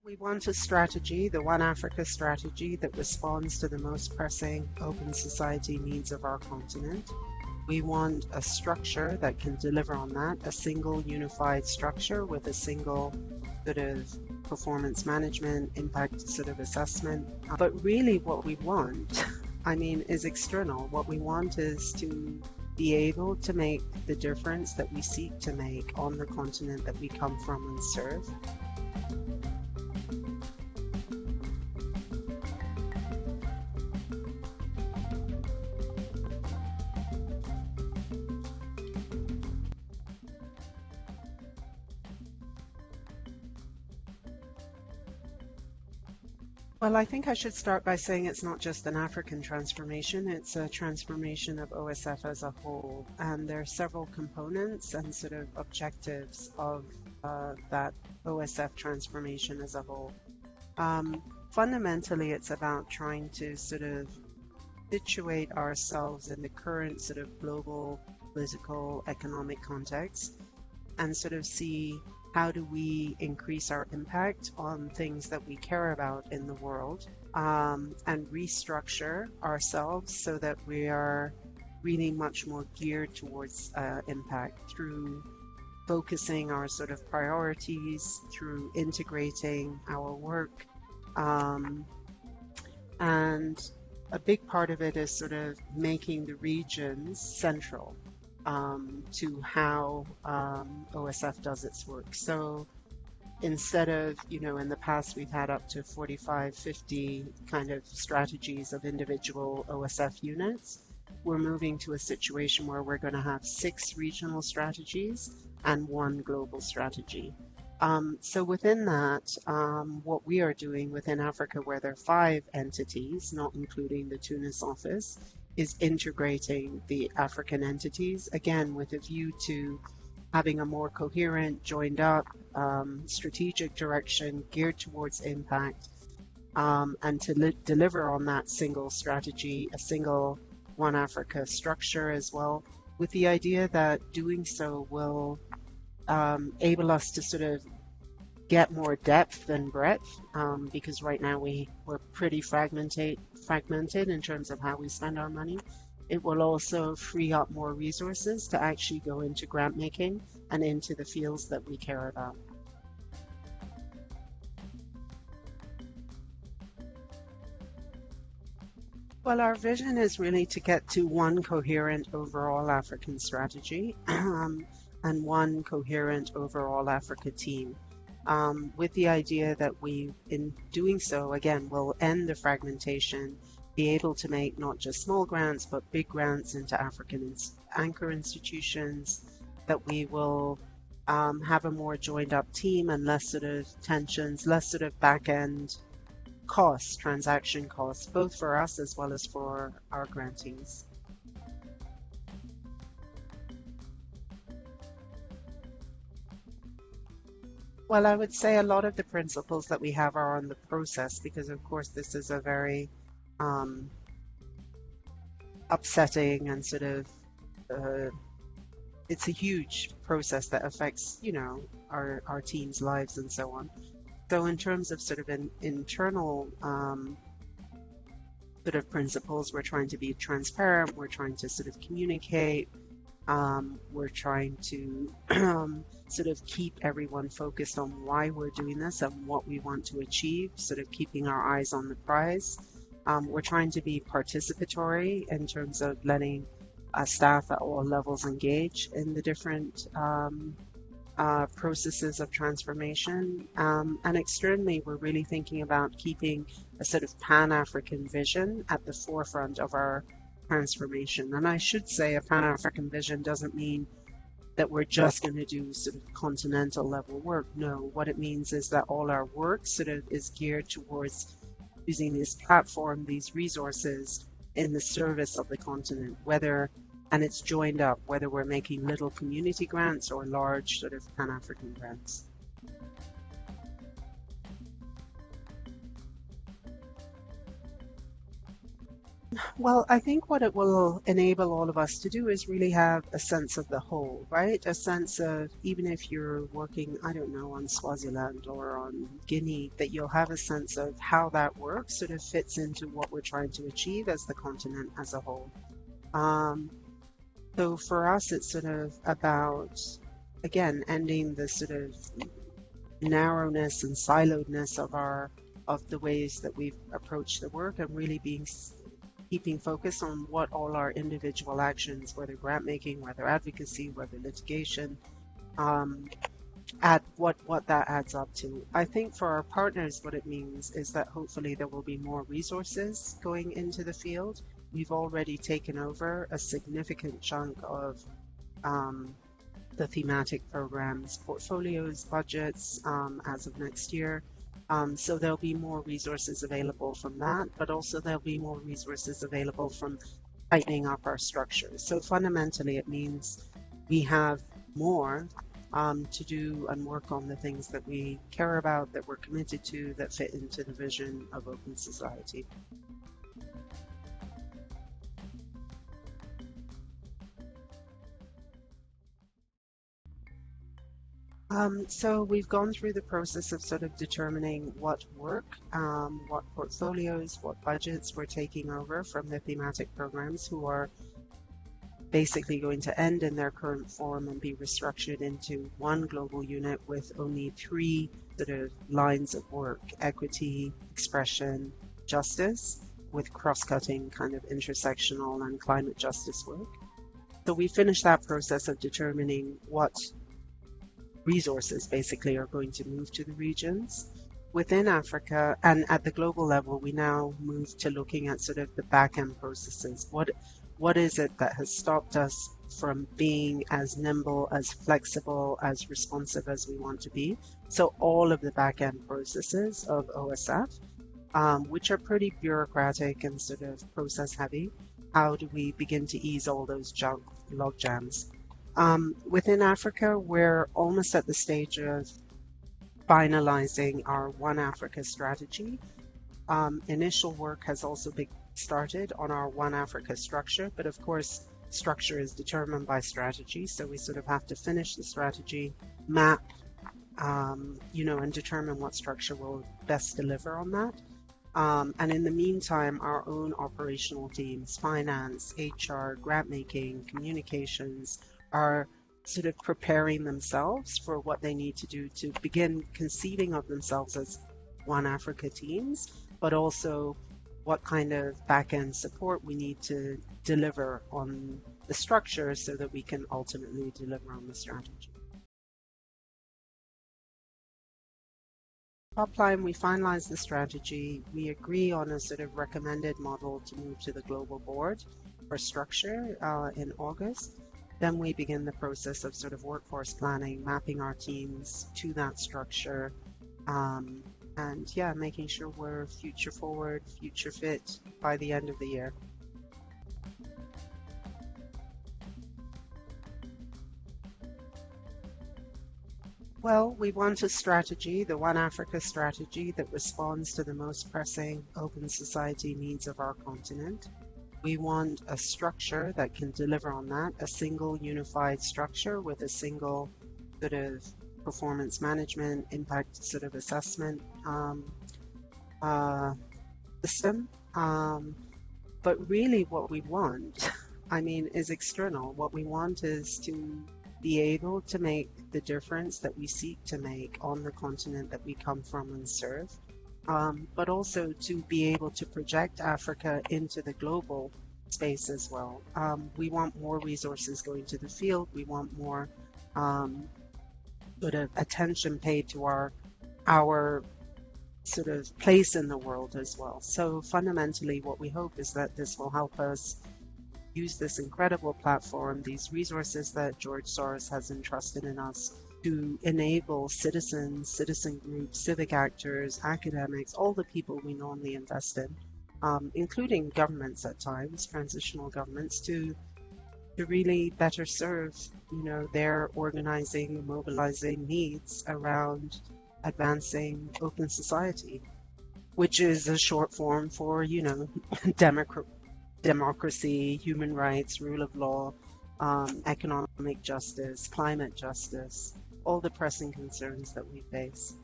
We want a strategy, the One Africa strategy, that responds to the most pressing open society needs of our continent. We want a structure that can deliver on that, a single unified structure with a single sort of performance management, impact sort of assessment. But really what we want, I mean, is external. What we want is to be able to make the difference that we seek to make on the continent that we come from and serve. Well, I think I should start by saying it's not just an African transformation, it's a transformation of OSF as a whole. And there are several components and sort of objectives of that OSF transformation as a whole. Fundamentally, it's about trying to sort of situate ourselves in the current sort of global political economic context and sort of see how do we increase our impact on things that we care about in the world, and restructure ourselves so that we are really much more geared towards impact through focusing our sort of priorities, through integrating our work. And a big part of it is sort of making the regions central to how OSF does its work. So instead of, in the past we've had up to 45, 50 kind of strategies of individual OSF units, we're moving to a situation where we're going to have 6 regional strategies and 1 global strategy. So within that, what we are doing within Africa, where there are 5 entities, not including the Tunis office, is integrating the African entities, again, with a view to having a more coherent, joined up, strategic direction geared towards impact, and to deliver on that single strategy, a single One Africa structure as well, with the idea that doing so will able us to sort of get more depth than breadth, because right now we're pretty fragmented in terms of how we spend our money. It will also free up more resources to actually go into grant making and into the fields that we care about. Well, our vision is really to get to one coherent overall African strategy, and one coherent overall Africa team. With the idea that we, in doing so, again, will end the fragmentation, be able to make not just small grants, but big grants into African anchor institutions, that we will have a more joined up team and less sort of tensions, less sort of back end costs, transaction costs, both for us as well as for our grantees. Well, I would say a lot of the principles that we have are on the process, because of course this is a very um, upsetting and sort of uh, it's a huge process that affects, our team's lives and so on. So in terms of sort of an internal sort of principles, we're trying to be transparent, we're trying to sort of communicate, we're trying to sort of keep everyone focused on why we're doing this and what we want to achieve, sort of keeping our eyes on the prize. We're trying to be participatory in terms of letting staff at all levels engage in the different processes of transformation. And externally, we're really thinking about keeping a sort of Pan-African vision at the forefront of our transformation. And I should say a Pan-African vision doesn't mean that we're just going to do sort of continental level work. No, what it means is that all our work sort of is geared towards using this platform, these resources in the service of the continent, and it's joined up, whether we're making little community grants or large sort of Pan-African grants. Well, I think what it will enable all of us to do is really have a sense of the whole, right? A sense of, even if you're working, I don't know, on Swaziland or on Guinea, that you'll have a sense of how that works, sort of fits into what we're trying to achieve as the continent as a whole. Um, so for us, it's sort of about, again, ending the sort of narrowness and siloedness of the ways that we've approached the work, and really being keeping focus on what all our individual actions, whether grant making, whether advocacy, whether litigation, um, at what that adds up to. I think for our partners, what it means is that hopefully there will be more resources going into the field. We've already taken over a significant chunk of um, the thematic programs, portfolios, budgets as of next year. So there'll be more resources available from that, but also there'll be more resources available from tightening up our structures. So fundamentally, it means we have more to do and work on the things that we care about, that we're committed to, that fit into the vision of open society. So we've gone through the process of sort of determining what work, what portfolios, what budgets we're taking over from the thematic programs, who are basically going to end in their current form and be restructured into one global unit with only three sort of lines of work: equity, expression, justice, with cross-cutting kind of intersectional and climate justice work. So we finished that process of determining what resources basically are going to move to the regions within Africa. And at the global level, we now move to looking at sort of the back end processes. What is it that has stopped us from being as nimble, as flexible, as responsive as we want to be? So all of the back end processes of OSF, which are pretty bureaucratic and sort of process heavy, how do we begin to ease all those log jams? Within Africa, we're almost at the stage of finalizing our One Africa strategy. Initial work has also been started on our One Africa structure, but of course, structure is determined by strategy. So we sort of have to finish the strategy, map, and determine what structure will best deliver on that. And in the meantime, our own operational teams, finance, HR, grant making, communications, are sort of preparing themselves for what they need to do to begin conceiving of themselves as One Africa teams, but also what kind of back-end support we need to deliver on the structure so that we can ultimately deliver on the strategy. Top line, we finalize the strategy. We agree on a sort of recommended model to move to the global board for structure in August. Then we begin the process of sort of workforce planning, mapping our teams to that structure, and yeah, making sure we're future forward, future fit by the end of the year. Well, we want a strategy, the One Africa strategy, that responds to the most pressing open society needs of our continent. We want a structure that can deliver on that, a single unified structure with a single sort of performance management, impact sort of assessment system. But really what we want, I mean, is external. What we want is to be able to make the difference that we seek to make on the continent that we come from and serve. But also to be able to project Africa into the global space as well. We want more resources going to the field. We want more sort of attention paid to our sort of place in the world as well. So fundamentally, what we hope is that this will help us use this incredible platform, these resources that George Soros has entrusted in us, to enable citizens, citizen groups, civic actors, academics, all the people we normally invest in, including governments at times, transitional governments, to really better serve, their organizing, mobilizing needs around advancing open society, which is a short form for, democracy, human rights, rule of law, economic justice, climate justice, all the pressing concerns that we face.